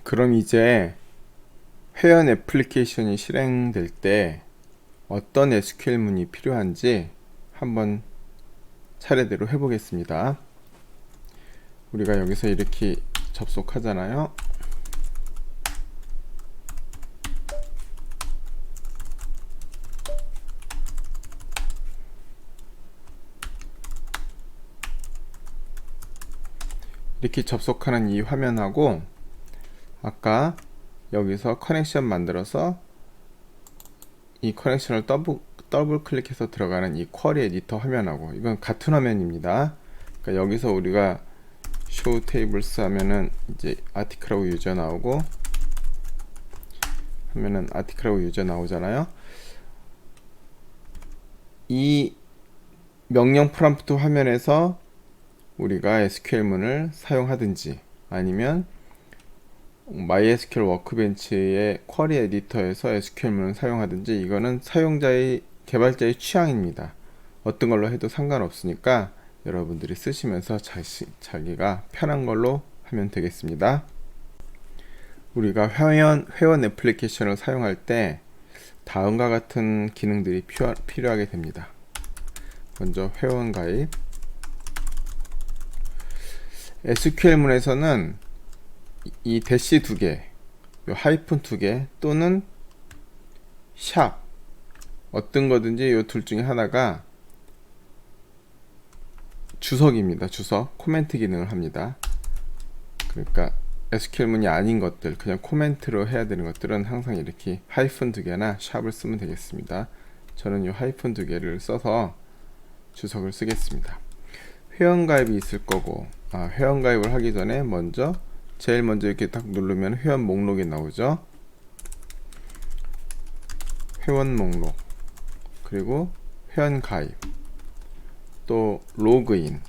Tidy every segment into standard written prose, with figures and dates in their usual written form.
그럼 이제 회원 애플리케이션이 실행될 때 어떤 SQL문이 필요한지 한번 차례대로 해보겠습니다. 우리가 여기서 이렇게 접속하잖아요. 이렇게 접속하는 이 화면하고 아까 여기서 커넥션 만들어서 이 커넥션을 더블 클릭해서 들어가는 이 쿼리 에디터 화면하고 이건 같은 화면입니다. 그러니까 여기서 우리가 show tables 하면은 이제 article하고 유저 나오고 하면은 article하고 유저 나오잖아요. 이 명령 프롬프트 화면에서 우리가 SQL문을 사용하든지 아니면 MySQL 워크벤치의 쿼리 에디터에서 SQL문을 사용하든지 이거는 개발자의 취향입니다. 어떤 걸로 해도 상관없으니까 여러분들이 쓰시면서 자기가 편한 걸로 하면 되겠습니다. 우리가 회원 애플리케이션을 사용할 때 다음과 같은 기능들이 필요하게 됩니다. 먼저 회원 가입. SQL문에서는 이 대시 2개, 하이픈 2개 또는 샵 어떤 거든지 이 둘 중에 하나가 주석입니다. 주석, 코멘트 기능을 합니다. 그러니까 SQL문이 아닌 것들, 그냥 코멘트로 해야 되는 것들은 항상 이렇게 하이픈 2개나 샵을 쓰면 되겠습니다. 저는 이 하이픈 2개를 써서 주석을 쓰겠습니다. 회원가입이 있을 거고, 회원가입을 하기 전에 제일 먼저 이렇게 딱 누르면 회원 목록이 나오죠. 회원 목록, 그리고 회원 가입, 또 로그인,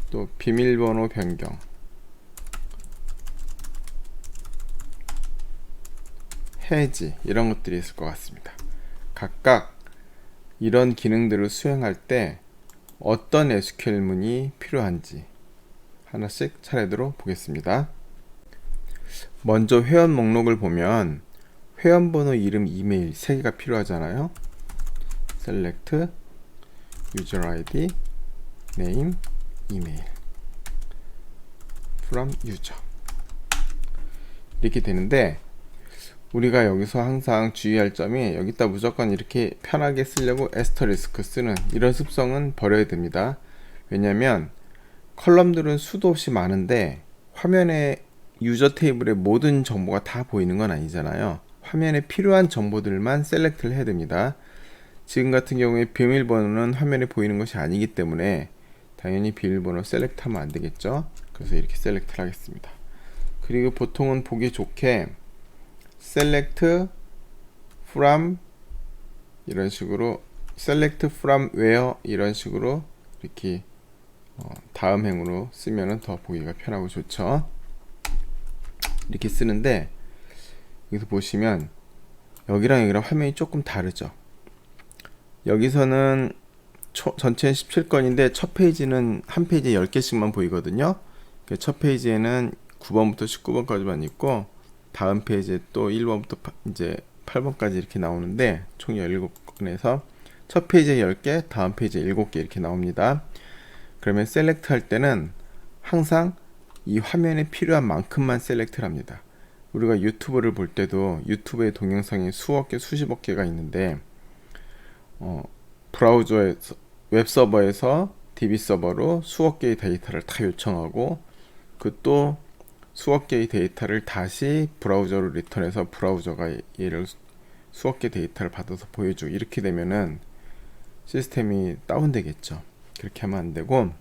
또 비밀번호 변경, 해지 이런 것들이 있을 것 같습니다. 각각 이런 기능들을 수행할 때 어떤 SQL문이 필요한지 하나씩 차례대로 보겠습니다. 먼저 회원 목록을 보면 회원번호, 이름, 이메일 3개가 필요하잖아요. select, user ID, name, email from user 이렇게 되는데 우리가 여기서 항상 주의할 점이 여기다 무조건 이렇게 편하게 쓰려고 애스터리스크 쓰는 이런 습성은 버려야 됩니다. 왜냐면 컬럼들은 수도 없이 많은데 화면에 유저 테이블에 모든 정보가 다 보이는 건 아니잖아요. 화면에 필요한 정보들만 셀렉트를 해야 됩니다. 지금 같은 경우에 비밀번호는 화면에 보이는 것이 아니기 때문에 당연히 비밀번호 셀렉트하면 안 되겠죠. 그래서 이렇게 셀렉트를 하겠습니다. 그리고 보통은 보기 좋게 select from 이런 식으로 select from where 이런 식으로 이렇게 다음 행으로 쓰면은 더 보기가 편하고 좋죠. 이렇게 쓰는데 여기서 보시면 여기랑 화면이 조금 다르죠. 여기서는 전체는 17건인데 첫 페이지는 한 페이지에 10개씩만 보이거든요. 첫 페이지에는 9번부터 19번까지만 있고 다음 페이지에 또 1번부터 이제 8번까지 이렇게 나오는데 총 17건에서 첫 페이지에 10개, 다음 페이지에 7개 이렇게 나옵니다. 그러면 셀렉트 할 때는 항상 이 화면에 필요한 만큼만 셀렉트를 합니다. 우리가 유튜브를 볼 때도 유튜브의 동영상이 수억 개, 수십억 개가 있는데 브라우저에서 웹 서버에서 DB 서버로 수억 개의 데이터를 다 요청하고 그 또 수억 개의 데이터를 다시 브라우저로 리턴해서 브라우저가 얘를 수억 개 데이터를 받아서 보여주고 이렇게 되면은 시스템이 다운되겠죠. 그렇게 하면 안 되고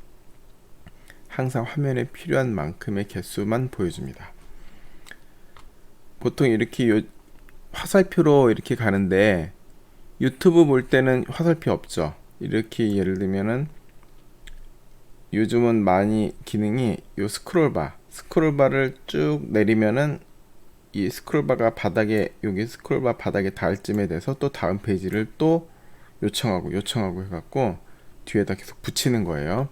항상 화면에 필요한 만큼의 개수만 보여줍니다. 보통 이렇게 화살표로 이렇게 가는데 유튜브 볼 때는 화살표 없죠. 이렇게 예를 들면은 요즘은 많이 기능이 요 스크롤바를 쭉 내리면은 이 스크롤바가 바닥에, 여기 스크롤바 바닥에 닿을 쯤에 돼서 또 다음 페이지를 또 요청하고 해갖고 뒤에다 계속 붙이는 거예요.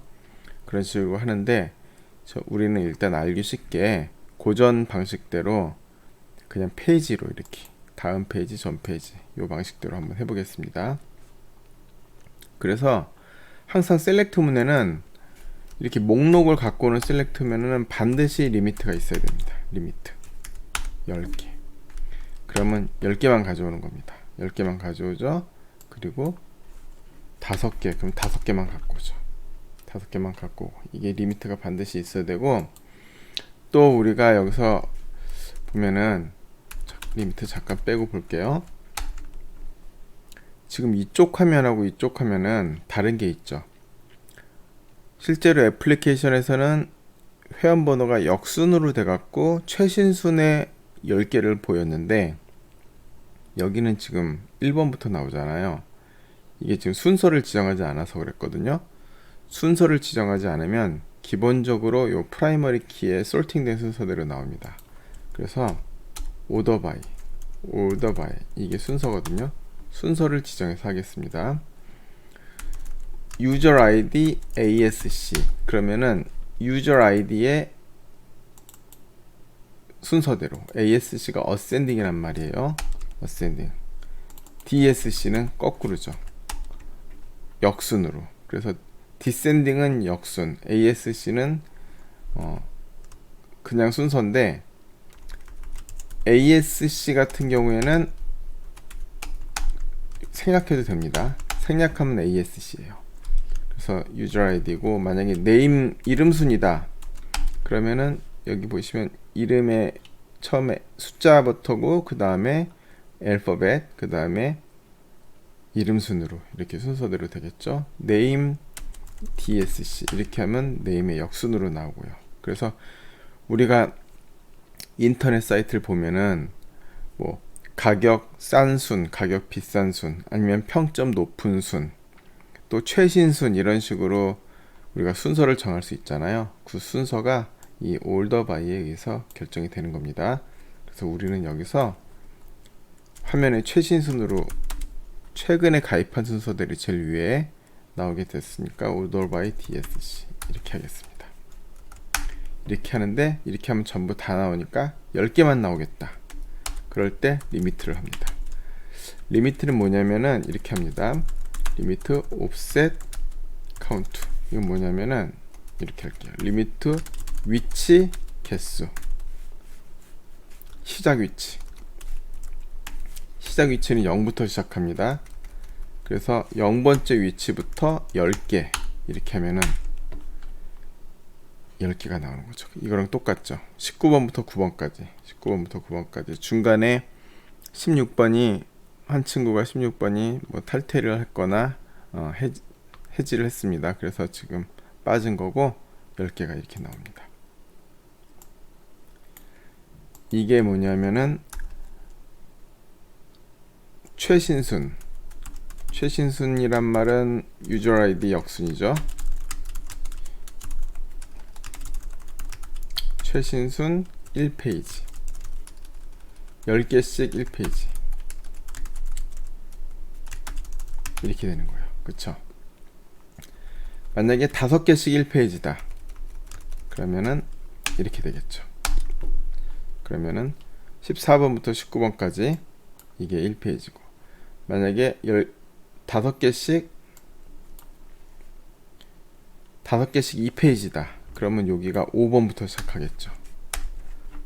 그런 식으로 하는데, 우리는 일단 알기 쉽게 고전 방식대로 그냥 페이지로 이렇게 다음 페이지, 전 페이지 요 방식대로 한번 해보겠습니다. 그래서 항상 셀렉트 문에는 이렇게 목록을 갖고 오는 셀렉트면은 반드시 리미트가 있어야 됩니다. 리미트 10개. 그러면 10개만 가져오는 겁니다. 10개만 가져오죠. 그리고 5개, 그럼 5개만 갖고 오죠. 5개만 갖고 오고. 이게 리미트가 반드시 있어야 되고, 또 우리가 여기서 보면은 리미트 잠깐 빼고 볼게요. 지금 이쪽 화면하고 이쪽 화면은 다른 게 있죠. 실제로 애플리케이션에서는 회원번호가 역순으로 돼갖고 최신순에 10개를 보였는데, 여기는 지금 1번부터 나오잖아요. 이게 지금 순서를 지정하지 않아서 그랬거든요. 순서를 지정하지 않으면 기본적으로 요 프라이머리 키에 솔팅된 순서대로 나옵니다. 그래서 오더 바이 이게 순서거든요. 순서를 지정해서 하겠습니다. 유저 아이디 ASC, 그러면은 유저 아이디의 순서대로, ASC가 어센딩이란 말이에요. 어센딩. DSC는 거꾸로죠. 역순으로. 그래서 디센딩은 역순, ASC는 그냥 순서인데, ASC 같은 경우에는 생략해도 됩니다. 생략하면 ASC예요. 그래서 유저 아이디고, 만약에 네임 이름 순이다 그러면은 여기 보시면 이름의 처음에 숫자부터고, 그 다음에 알파벳, 그 다음에 이름 순으로 이렇게 순서대로 되겠죠. 네임 DSC 이렇게 하면 네임의 역순으로 나오고요. 그래서 우리가 인터넷 사이트를 보면은 뭐 가격 싼 순, 가격 비싼 순, 아니면 평점 높은 순, 또 최신 순, 이런 식으로 우리가 순서를 정할 수 있잖아요. 그 순서가 이 올더 바이에 의해서 결정이 되는 겁니다. 그래서 우리는 여기서 화면에 최신 순으로 최근에 가입한 순서들이 제일 위에 나오게 됐으니까 올더 바이 DSC 이렇게 하겠습니다. 이렇게 하는데, 이렇게 하면 전부 다 나오니까 10개만 나오겠다. 그럴 때 리미트를 합니다. 리미트는 뭐냐면은 이렇게 합니다. 리미트 옵셋 카운트. 이건 뭐냐면은 이렇게 할게요. 리미트 위치 개수, 시작 위치는 0부터 시작합니다. 그래서 0번째 위치부터 10개 이렇게 하면은 10개가 나오는 거죠. 이거랑 똑같죠. 19번부터 9번까지 중간에 16번이 한 친구가 16번이 뭐 탈퇴를 했거나 해지를 했습니다. 그래서 지금 빠진 거고 10개가 이렇게 나옵니다. 이게 뭐냐면은 최신순이란 말은 유저 아이디 역순이죠. 최신순 1페이지 10개씩 1페이지 이렇게 되는 거예요. 그쵸? 만약에 5개씩 1페이지다 그러면은 이렇게 되겠죠. 그러면은 14번부터 19번까지 이게 1페이지고, 만약에 5개씩 2페이지다 그러면 여기가 5번부터 시작하겠죠.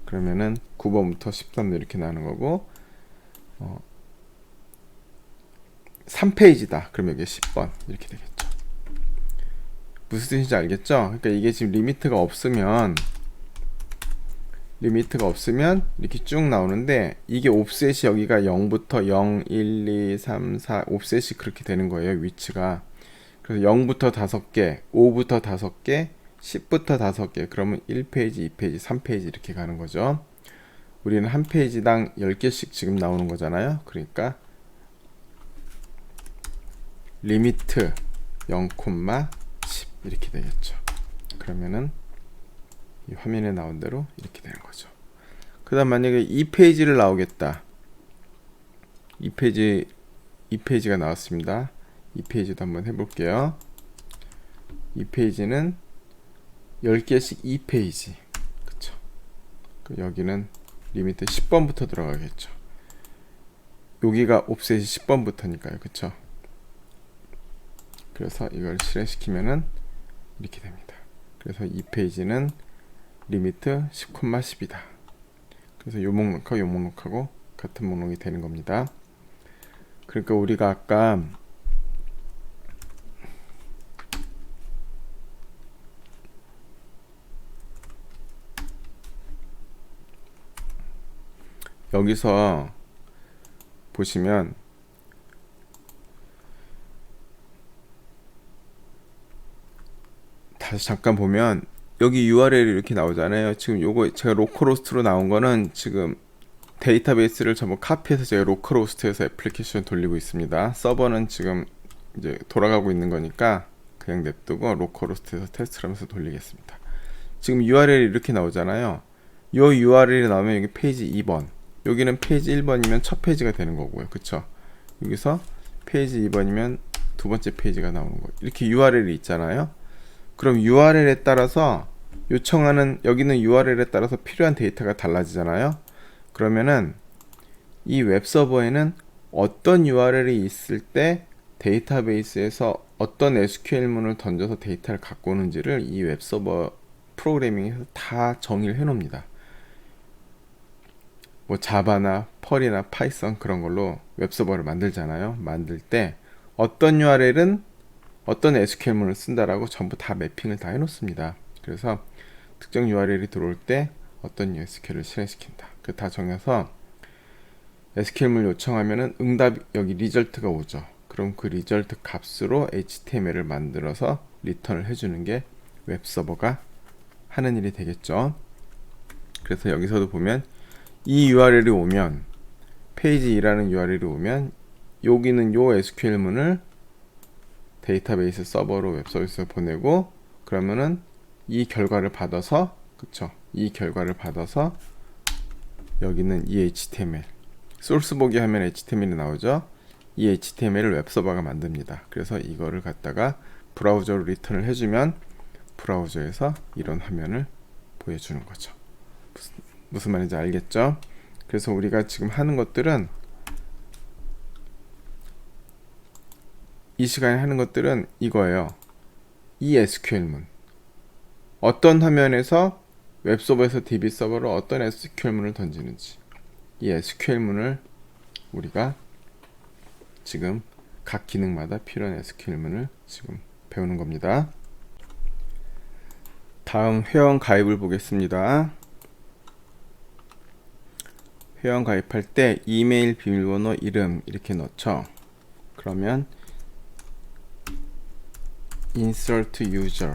그러면은 9번부터 13번 이렇게 나오는 거고, 3페이지다 그러면 여기 10번 이렇게 되겠죠. 무슨 뜻인지 알겠죠? 그러니까 이게 지금 리미트가 없으면 이렇게 쭉 나오는데, 이게 옵셋이 여기가 0부터 0, 1, 2, 3, 4 옵셋이 그렇게 되는 거예요. 위치가. 그래서 0부터 5개, 5부터 5개, 10부터 5개, 그러면 1페이지, 2페이지, 3페이지 이렇게 가는 거죠. 우리는 한 페이지당 10개씩 지금 나오는 거잖아요. 그러니까 리미트 0,10 이렇게 되겠죠. 그러면은 이 화면에 나온 대로 이렇게 되는 거죠. 그 다음 만약에 이 페이지를 나오겠다. 이 페이지가 나왔습니다. 이 페이지도 한번 해볼게요. 이 페이지는 10개씩 2페이지. 그쵸. 여기는 리미트 10번부터 들어가겠죠. 여기가 옵셋이 10번부터니까요. 그쵸. 그래서 이걸 실행시키면은 이렇게 됩니다. 그래서 이 페이지는 리미트 10,10이다. 그래서 요 목록하고 요 목록하고 같은 목록이 되는 겁니다. 그러니까 우리가 아까 여기서 보시면 다시 잠깐 보면 여기 URL이 이렇게 나오잖아요. 지금 요거 제가 로컬호스트로 나온 거는 지금 데이터베이스를 전부 카피해서 제가 로컬호스트에서 애플리케이션을 돌리고 있습니다. 서버는 지금 이제 돌아가고 있는 거니까 그냥 냅두고 로컬호스트에서 테스트를 하면서 돌리겠습니다. 지금 URL이 이렇게 나오잖아요. 요 URL이 나오면 여기 페이지 2번, 여기는 페이지 1번이면 첫 페이지가 되는 거고요. 그쵸? 여기서 페이지 2번이면 두 번째 페이지가 나오는 거예요. 이렇게 URL이 있잖아요. 그럼 URL에 따라서 요청하는, 여기는 URL에 따라서 필요한 데이터가 달라지잖아요. 그러면은 이 웹서버에는 어떤 URL이 있을 때 데이터베이스에서 어떤 SQL문을 던져서 데이터를 갖고 오는지를 이 웹서버 프로그래밍에서 다 정의를 해 놓습니다. 뭐 자바나 펄이나 파이썬 그런 걸로 웹서버를 만들잖아요. 만들 때 어떤 URL은 어떤 SQL문을 쓴다라고 전부 다 매핑을 다 해놓습니다. 그래서 특정 URL이 들어올 때 어떤 SQL을 실행시킨다. 그 다 정해서 SQL문을 요청하면은 응답 여기 리절트가 오죠. 그럼 그 리절트 값으로 HTML을 만들어서 리턴을 해주는 게 웹서버가 하는 일이 되겠죠. 그래서 여기서도 보면 이 URL이 오면 페이지 2라는 URL이 오면 여기는 요 SQL문을 데이터베이스 서버로 웹서비스에 보내고 그러면은 이 결과를 받아서 그쵸? 이 결과를 받아서 여기는 이 HTML 소스 보기 하면 HTML이 나오죠. 이 HTML을 웹서버가 만듭니다. 그래서 이거를 갖다가 브라우저로 리턴을 해주면 브라우저에서 이런 화면을 보여주는 거죠. 무슨 말인지 알겠죠? 그래서 우리가 지금 하는 것들은 이 시간에 하는 것들은 이거예요. 이 SQL문 어떤 화면에서 웹서버에서 DB 서버로 어떤 SQL문을 던지는지 이 SQL문을 우리가 지금 각 기능마다 필요한 SQL문을 지금 배우는 겁니다. 다음 회원 가입을 보겠습니다. 회원 가입할 때 이메일, 비밀번호, 이름 이렇게 넣죠. 그러면 insert user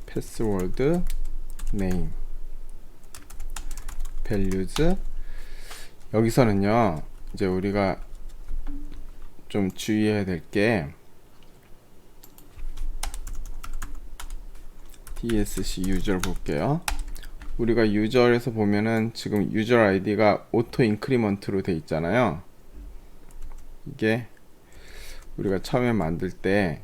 password name values 여기서는요 이제 우리가 좀 주의해야 될 게 DSC 유저 볼게요. 우리가 유저에서 보면은 지금 유저 아이디가 오토 인크리먼트로 돼 있잖아요. 이게 우리가 처음에 만들 때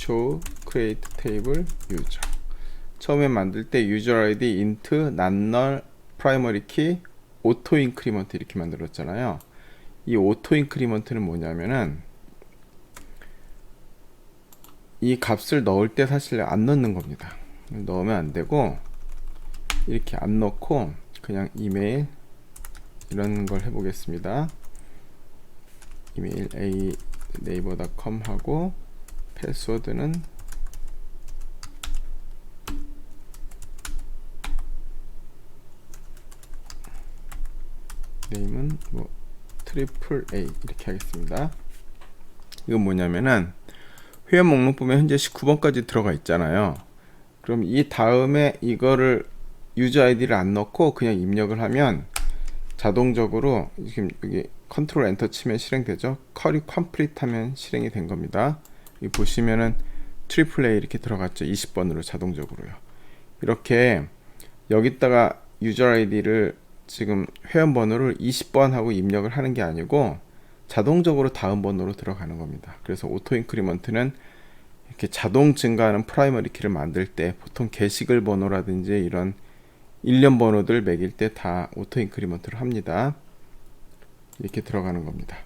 show create table user 처음에 만들 때 user id int not null primary key auto increment 이렇게 만들었잖아요. 이 auto increment는 뭐냐면은 이 값을 넣을 때 사실 안 넣는 겁니다. 넣으면 안 되고 이렇게 안 넣고 그냥 이메일 이런 걸 해보겠습니다. 이메일 naver.com 하고 패스워드는 네임은 뭐 트리플 A 이렇게 하겠습니다. 이건 뭐냐면은 회원 목록 보면 현재 19번까지 들어가 있잖아요. 그럼 이 다음에 이거를 유저 아이디를 안 넣고 그냥 입력을 하면 자동적으로 지금 여기 컨트롤 엔터 치면 실행되죠. 쿼리 컴플리트 하면 실행이 된 겁니다. 여기 보시면은 트리플 A 이렇게 들어갔죠. 20번으로 자동적으로요. 이렇게 여기다가 유저 아이디를 지금 회원 번호를 20번 하고 입력을 하는 게 아니고 자동적으로 다음 번호로 들어가는 겁니다. 그래서 오토 인크리먼트는 이렇게 자동 증가하는 프라이머리 키를 만들 때 보통 게시글 번호라든지 이런 일련 번호들 매길 때 다 오토 인크리먼트를 합니다. 이렇게 들어가는 겁니다.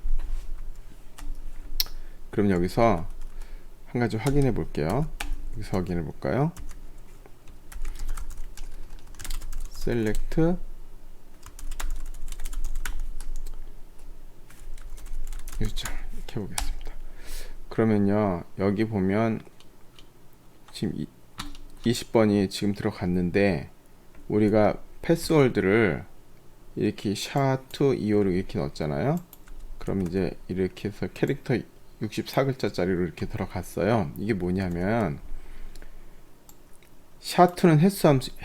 그럼 여기서 한 가지 확인해 볼게요. 여기서 확인해 볼까요? select user 이렇게 해보겠습니다. 그러면요, 여기 보면 지금 20번이 지금 들어갔는데 우리가 패스워드를 이렇게 SHA-225로 이렇게 넣었잖아요. 그럼 이제 이렇게 해서 캐릭터 64글자짜리로 이렇게 들어갔어요. 이게 뭐냐면 SHA-2는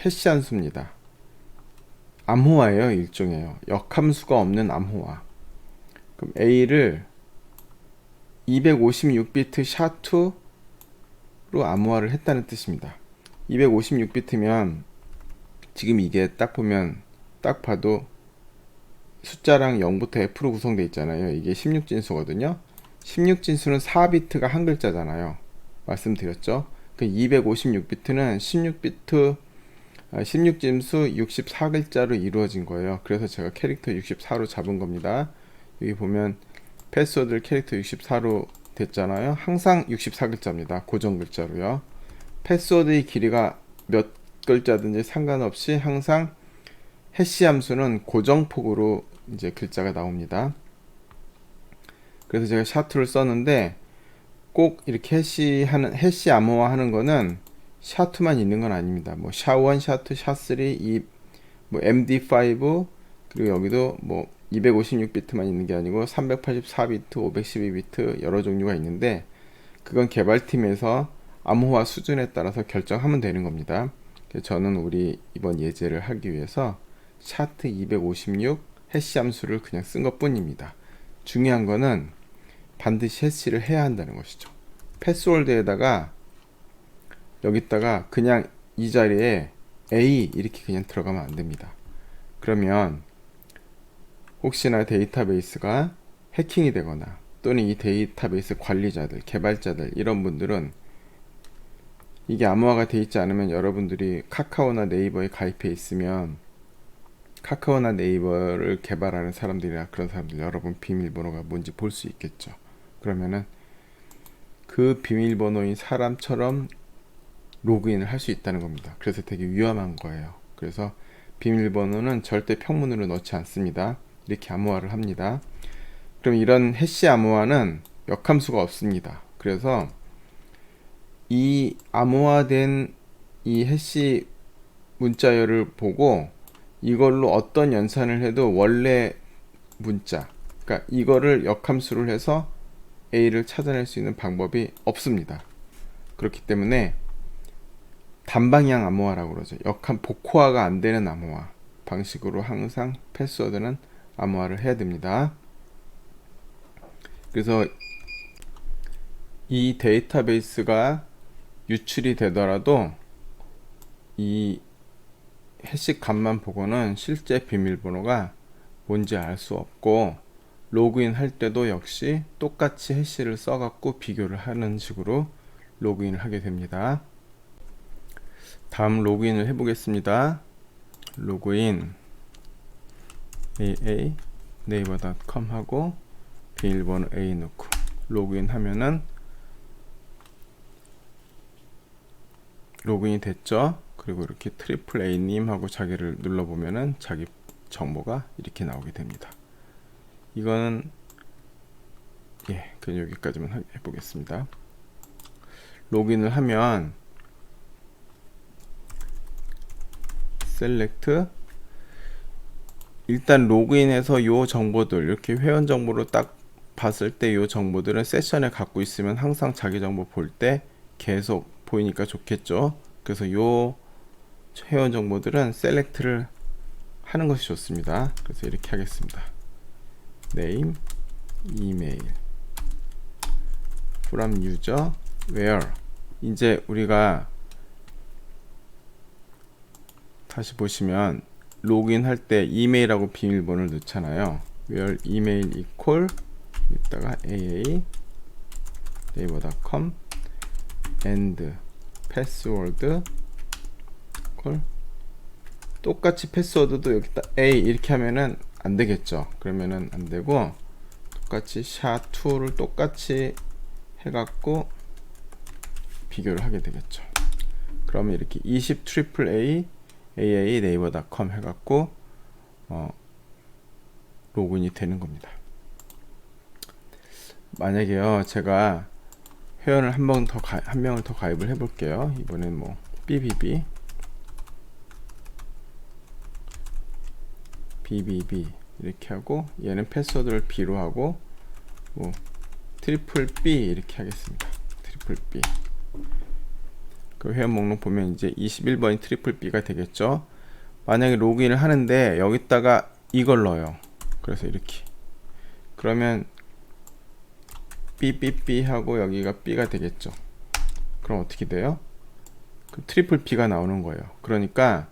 해시 함수입니다. 암호화예요. 일종이에요. 역함수가 없는 암호화. 그럼 A를 256비트 SHA-2로 암호화를 했다는 뜻입니다. 256비트면 지금 이게 딱 보면 딱 봐도 숫자랑 0부터 F로 구성되어 있잖아요. 이게 16진수거든요. 16진수는 4비트가 한 글자잖아요. 말씀드렸죠. 그 256비트는 16진수 64글자로 이루어진 거예요. 그래서 제가 캐릭터 64로 잡은 겁니다. 여기 보면 패스워드 캐릭터 64로 됐잖아요. 항상 64글자입니다. 고정 글자로요. 패스워드의 길이가 몇 글자든지 상관없이 항상 해시 함수는 고정폭으로 이제 글자가 나옵니다. 그래서 제가 SHA-2를 썼는데 꼭 이렇게 해시 암호화 하는 거는 SHA-2만 있는 건 아닙니다. 뭐 SHA-1, SHA-2, SHA-3, 뭐 MD5 그리고 여기도 뭐 256비트만 있는 게 아니고 384비트, 512비트 여러 종류가 있는데 그건 개발팀에서 암호화 수준에 따라서 결정하면 되는 겁니다. 그래서 저는 우리 이번 예제를 하기 위해서 SHA-256 해시 함수를 그냥 쓴 것 뿐입니다. 중요한 거는 반드시 해시를 해야 한다는 것이죠. 패스워드에다가 여기다가 그냥 이 자리에 A 이렇게 그냥 들어가면 안 됩니다. 그러면 혹시나 데이터베이스가 해킹이 되거나 또는 이 데이터베이스 관리자들, 개발자들 이런 분들은 이게 암호화가 되어 있지 않으면 여러분들이 카카오나 네이버에 가입해 있으면 카카오나 네이버를 개발하는 사람들이나 그런 사람들 여러분 비밀번호가 뭔지 볼 수 있겠죠. 그러면은 그 비밀번호인 사람처럼 로그인을 할 수 있다는 겁니다. 그래서 되게 위험한 거예요. 그래서 비밀번호는 절대 평문으로 넣지 않습니다. 이렇게 암호화를 합니다. 그럼 이런 해시 암호화는 역함수가 없습니다. 그래서 이 암호화된 이 해시 문자열을 보고 이걸로 어떤 연산을 해도 원래 문자, 그러니까 이거를 역함수를 해서 A를 찾아낼 수 있는 방법이 없습니다. 그렇기 때문에 단방향 암호화라고 그러죠. 역함 복호화가 안 되는 암호화 방식으로 항상 패스워드는 암호화를 해야 됩니다. 그래서 이 데이터베이스가 유출이 되더라도 이 해시 값만 보고는 실제 비밀번호가 뭔지 알 수 없고 로그인 할 때도 역시 똑같이 해시를 써갖고 비교를 하는 식으로 로그인을 하게 됩니다. 다음 로그인을 해보겠습니다. 로그인 AA 네이버.com 하고 비밀번호 A 넣고 로그인 하면은 로그인이 됐죠. 그리고 이렇게 트리플 A님 하고 자기를 눌러보면은 자기 정보가 이렇게 나오게 됩니다. 이거는 그냥 여기까지만 해보겠습니다. 로그인을 하면 select 일단 로그인해서 요 정보들 이렇게 회원 정보로 딱 봤을 때 요 정보들은 세션에 갖고 있으면 항상 자기 정보 볼 때 계속 보이니까 좋겠죠. 그래서 요 회원 정보들은 셀렉트를 하는 것이 좋습니다. 그래서 이렇게 하겠습니다. name, email from user where. 이제 우리가 다시 보시면 로그인 할 때 이메일하고 비밀번호를 넣잖아요. where email equal 이따가 aa naver.com and password equal 똑같이 패스워드도 여기다 a 이렇게 하면은 안 되겠죠. 그러면은 안 되고 똑같이 SHA-2를 똑같이 해갖고 비교를 하게 되겠죠. 그러면 이렇게 20 AAA AA naver.com 해갖고 로그인이 되는 겁니다. 만약에요, 제가 회원을 한 명을 더 가입을 해볼게요. 이번엔 뭐 BBB 이렇게 하고 얘는 패스워드를 B로 하고 뭐 트리플 B 이렇게 하겠습니다. 트리플 B. 그 회원 목록 보면 이제 21번이 트리플 B가 되겠죠. 만약에 로그인을 하는데 여기다가 이걸 넣어요. 그래서 이렇게 그러면 B 하고 여기가 B가 되겠죠. 그럼 어떻게 돼요? 그 트리플 B가 나오는 거예요. 그러니까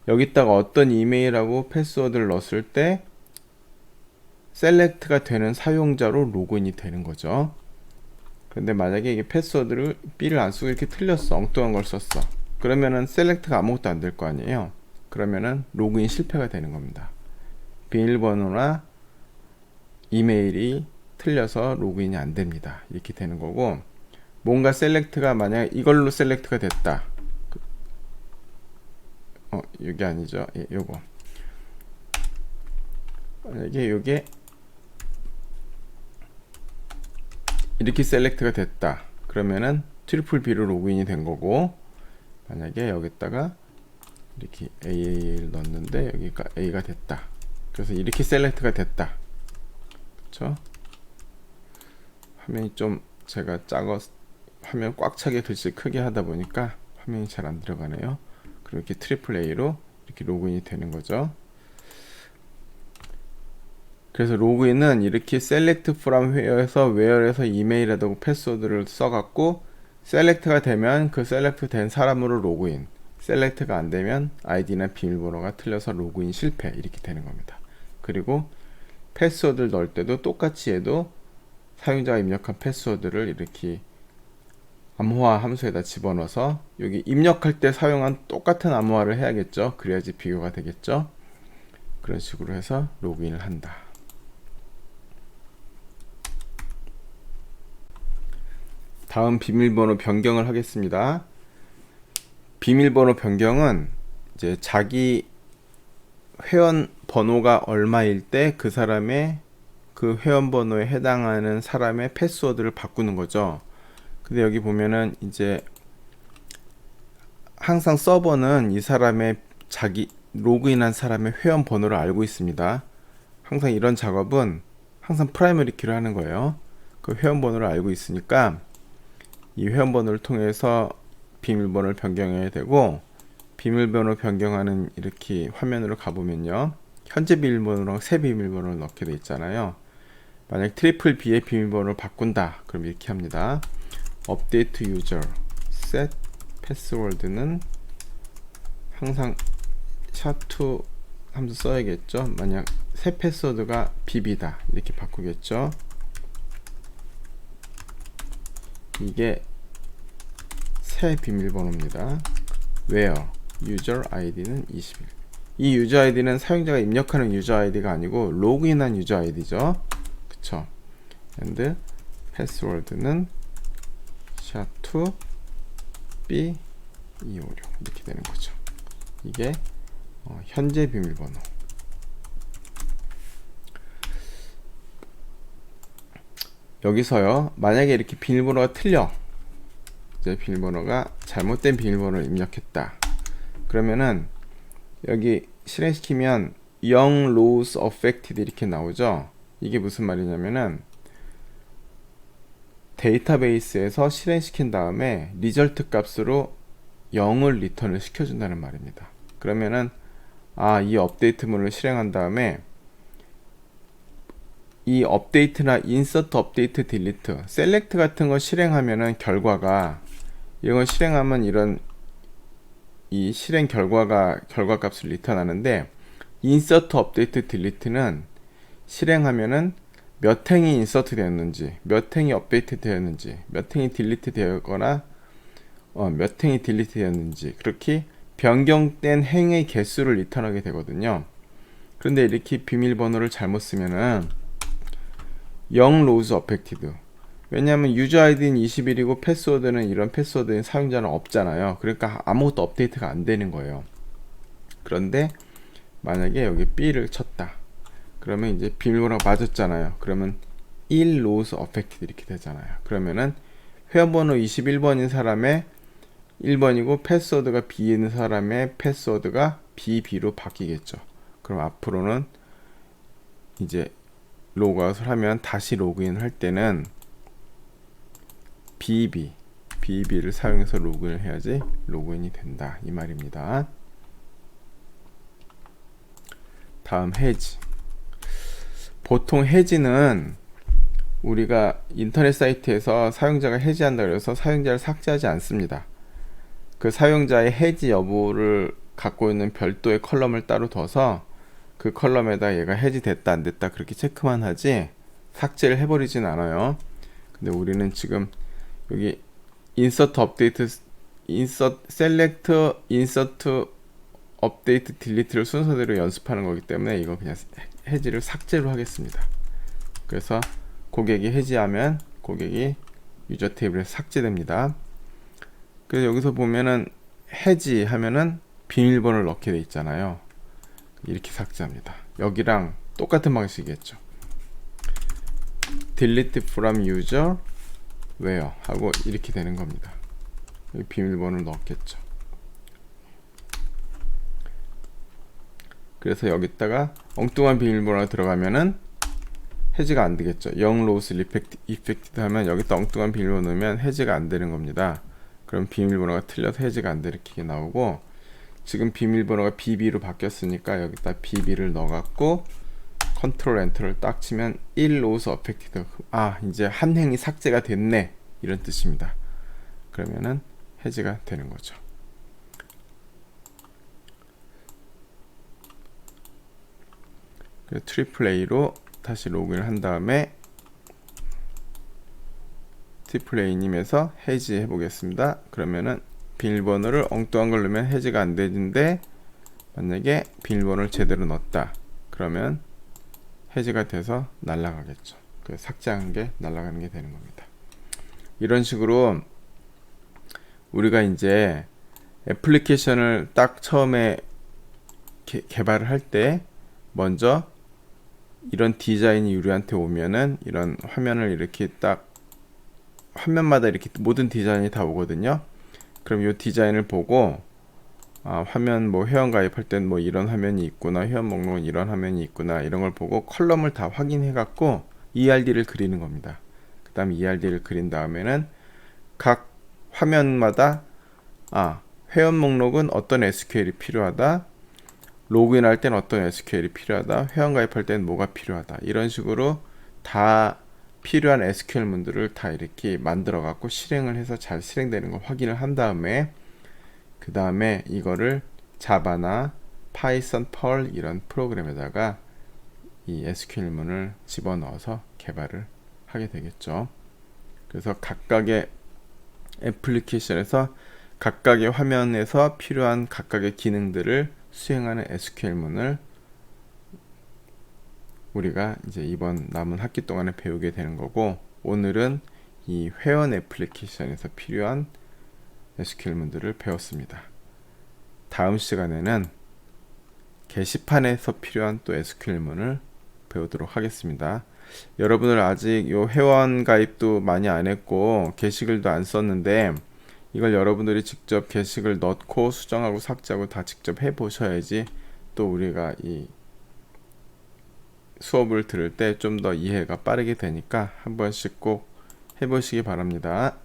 여기다가 어떤 이메일하고 패스워드를 넣었을 때 셀렉트가 되는 사용자로 로그인이 되는 거죠. 근데 만약에 이게 패스워드를 B를 안 쓰고 이렇게 틀렸어, 엉뚱한 걸 썼어, 그러면은 셀렉트가 아무것도 안 될 거 아니에요. 그러면은 로그인 실패가 되는 겁니다. 비밀번호나 이메일이 틀려서 로그인이 안 됩니다. 이렇게 되는 거고, 뭔가 셀렉트가 만약에 이걸로 셀렉트가 됐다, 이게 아니죠. 예, 요거 만약에 요게 이렇게 셀렉트가 됐다, 그러면은 트리플 B로 로그인이 된 거고, 만약에 여기다가 이렇게 AA를 넣었는데 여기가 A가 됐다, 그래서 이렇게 셀렉트가 됐다. 그쵸? 화면이 좀 제가 화면 꽉 차게 글씨 크게 하다 보니까 화면이 잘 안 들어가네요. 그리고 이렇게 트리플 A로 이렇게 로그인이 되는 거죠. 그래서 로그인은 이렇게 select from where에서 이메일하고 패스워드를 써갖고 셀렉트가 되면 그 셀렉트 된 사람으로 로그인, 셀렉트가 안 되면 아이디나 비밀번호가 틀려서 로그인 실패, 이렇게 되는 겁니다. 그리고 패스워드를 넣을 때도 똑같이 해도 사용자가 입력한 패스워드를 이렇게 암호화 함수에다 집어넣어서 여기 입력할 때 사용한 똑같은 암호화를 해야겠죠. 그래야지 비교가 되겠죠. 그런 식으로 해서 로그인을 한다. 다음 비밀번호 변경을 하겠습니다. 비밀번호 변경은 이제 자기 회원 번호가 얼마일 때 그 사람의 그 회원 번호에 해당하는 사람의 패스워드를 바꾸는 거죠. 근데 여기 보면은 이제 항상 서버는 이 사람의 자기 로그인한 사람의 회원 번호를 알고 있습니다. 항상 이런 작업은 항상 프라이머리 키로 하는 거예요. 그 회원 번호를 알고 있으니까 이 회원 번호를 통해서 비밀번호를 변경해야 되고, 비밀번호 변경하는 이렇게 화면으로 가보면요, 현재 비밀번호랑 새 비밀번호를 넣게 돼 있잖아요. 만약 트리플 B의 비밀번호를 바꾼다, 그럼 이렇게 합니다. update user set password는 항상 SHA-2 함수 써야겠죠. 만약 새 패스워드가 BB다 이렇게 바꾸겠죠. 이게 새 비밀번호입니다. where user id는 21. 이 유저 아이디는 사용자가 입력하는 유저 아이디가 아니고 로그인한 유저 아이디죠. 그쵸? and password는 SHA-2 B256 이렇게 되는 거죠. 이게 현재 비밀번호. 여기서요, 만약에 이렇게 비밀번호가 틀려, 이제 비밀번호가 잘못된 비밀번호를 입력했다, 그러면은 여기 실행시키면 0 rows affected 이렇게 나오죠. 이게 무슨 말이냐면은 데이터베이스에서 실행시킨 다음에 리절트 값으로 0을 리턴을 시켜준다는 말입니다. 그러면은 이 업데이트문을 실행한 다음에 이 업데이트나 인서트, 업데이트, 딜리트, 셀렉트 같은 거 실행하면은 결과가 이런 거 실행하면 이런 이 실행 결과값을 리턴하는데 인서트, 업데이트, 딜리트는 실행하면은 몇 행이 인서트 되었는지, 몇 행이 업데이트 되었는지, 몇 행이 딜리트 되었거나 몇 행이 딜리트 되었는지 그렇게 변경된 행의 개수를 리턴하게 되거든요. 그런데 이렇게 비밀번호를 잘못 쓰면은 0 로즈 어펙티드. 왜냐하면 유저 아이디는 21이고 패스워드는 이런 패스워드인 사용자는 없잖아요. 그러니까 아무것도 업데이트가 안 되는 거예요. 그런데 만약에 여기 B를 쳤다. 그러면 이제 비밀번호가 맞았잖아요. 그러면 1 로즈 어펙티드 이렇게 되잖아요. 그러면은 회원번호 21번인 사람의 1번이고 패스워드가 B인 사람의 패스워드가 BB로 바뀌겠죠. 그럼 앞으로는 이제 로그아웃을 하면 다시 로그인 할 때는 BB를 사용해서 로그인을 해야지 로그인이 된다 이 말입니다. 다음 해지. 보통 해지는 우리가 인터넷 사이트에서 사용자가 해지한다 그래서 사용자를 삭제하지 않습니다. 그 사용자의 해지 여부를 갖고 있는 별도의 컬럼을 따로 둬서 그 컬럼에다 얘가 해지됐다 안 됐다 그렇게 체크만 하지 삭제를 해버리진 않아요. 근데 우리는 지금 여기 인서트, 업데이트, 셀렉트, 인서트, 업데이트, 딜리트를 순서대로 연습하는 거기 때문에 이거 그냥 해지를 삭제로 하겠습니다. 그래서 고객이 해지하면 고객이 유저 테이블에서 삭제됩니다. 그래서 여기서 보면은 해지하면은 비밀번호를 넣게 돼 있잖아요. 이렇게 삭제합니다. 여기랑 똑같은 방식이겠죠. delete from user where 하고 이렇게 되는 겁니다. 여기 비밀번호를 넣었겠죠. 그래서 여기다가 엉뚱한 비밀번호가 들어가면은 해지가 안 되겠죠. 0 loss effected 하면 여기다 엉뚱한 비밀번호 넣으면 해지가 안 되는 겁니다. 그럼 비밀번호가 틀려서 해지가 안 되게 나오고, 지금 비밀번호가 BB로 바뀌었으니까 여기다 BB를 넣어갖고 컨트롤 엔터를 딱 치면 1 loss affected, 아 이제 한 행이 삭제가 됐네 이런 뜻입니다. 그러면은 해지가 되는 거죠. 트리플 A로 다시 로그인을 한 다음에 트리플 A님에서 해지 해보겠습니다. 그러면은 비밀번호를 엉뚱한 걸 넣으면 해지가 안 되는데, 만약에 비밀번호를 제대로 넣었다 그러면 해지가 돼서 날아가겠죠. 그 삭제한 게 날아가는 게 되는 겁니다. 이런 식으로 우리가 이제 애플리케이션을 딱 처음에 개발을 할 때 먼저 이런 디자인이 우리한테 오면은 이런 화면을 이렇게 딱 화면마다 이렇게 모든 디자인이 다 오거든요. 그럼 이 디자인을 보고 화면 뭐 회원 가입할 땐 뭐 이런 화면이 있구나, 회원 목록은 이런 화면이 있구나, 이런 걸 보고 컬럼을 다 확인해 갖고 ERD를 그리는 겁니다. 그 다음 ERD를 그린 다음에는 각 화면마다 회원 목록은 어떤 SQL이 필요하다, 로그인할 땐 어떤 SQL이 필요하다, 회원 가입할 땐 뭐가 필요하다, 이런 식으로 다 필요한 SQL문들을 다 이렇게 만들어 갖고 실행을 해서 잘 실행되는 걸 확인을 한 다음에, 그 다음에 이거를 자바나 파이썬, 펄 이런 프로그램에다가 이 SQL문을 집어넣어서 개발을 하게 되겠죠. 그래서 각각의 애플리케이션에서 각각의 화면에서 필요한 각각의 기능들을 수행하는 SQL문을 우리가 이제 이번 남은 학기 동안에 배우게 되는 거고, 오늘은 이 회원 애플리케이션에서 필요한 SQL문들을 배웠습니다. 다음 시간에는 게시판에서 필요한 또 SQL문을 배우도록 하겠습니다. 여러분들 아직 요 회원 가입도 많이 안 했고 게시글도 안 썼는데, 이걸 여러분들이 직접 게시글 넣고 수정하고 삭제하고 다 직접 해 보셔야지 또 우리가 이 수업을 들을 때 좀 더 이해가 빠르게 되니까 한 번씩 꼭 해보시기 바랍니다.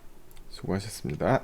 수고하셨습니다.